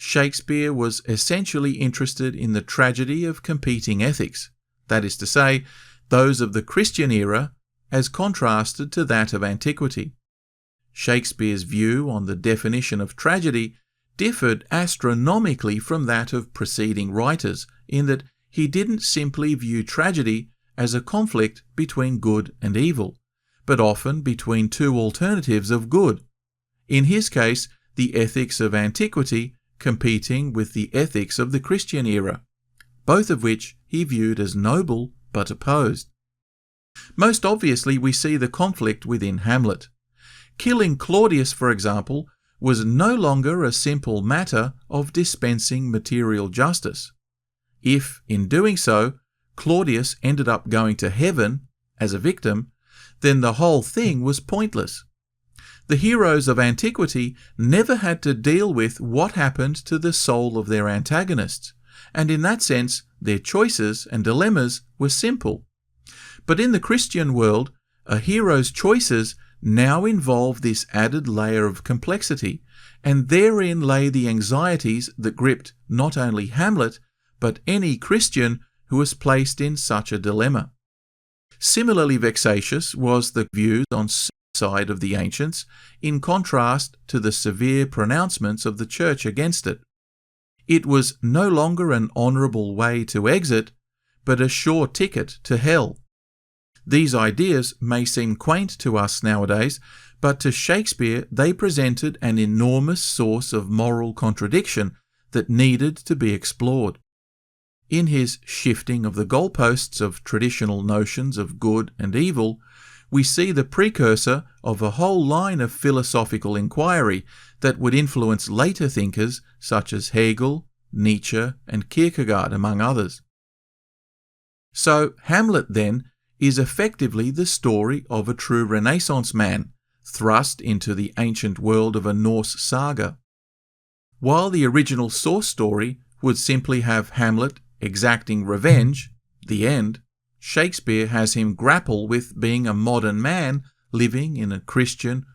Shakespeare was essentially interested in the tragedy of competing ethics, that is to say, those of the Christian era as contrasted to that of antiquity. Shakespeare's view on the definition of tragedy differed astronomically from that of preceding writers in that he didn't simply view tragedy as a conflict between good and evil, but often between two alternatives of good. In his case, the ethics of antiquity competing with the ethics of the Christian era, both of which he viewed as noble but opposed. Most obviously, we see the conflict within Hamlet. Killing Claudius, for example, was no longer a simple matter of dispensing material justice. If, in doing so, Claudius ended up going to heaven as a victim, then the whole thing was pointless. The heroes of antiquity never had to deal with what happened to the soul of their antagonists, and in that sense, their choices and dilemmas were simple. But in the Christian world, a hero's choices now involve this added layer of complexity, and therein lay the anxieties that gripped not only Hamlet, but any Christian who was placed in such a dilemma. Similarly vexatious was the views on suicide of the ancients, in contrast to the severe pronouncements of the Church against it. It was no longer an honourable way to exit, but a sure ticket to hell. These ideas may seem quaint to us nowadays, but to Shakespeare they presented an enormous source of moral contradiction that needed to be explored. In his shifting of the goalposts of traditional notions of good and evil, we see the precursor of a whole line of philosophical inquiry that would influence later thinkers such as Hegel, Nietzsche, and Kierkegaard, among others. So Hamlet, then, is effectively the story of a true Renaissance man, thrust into the ancient world of a Norse saga. While the original source story would simply have Hamlet exacting revenge, the end, Shakespeare has him grapple with being a modern man living in a Christian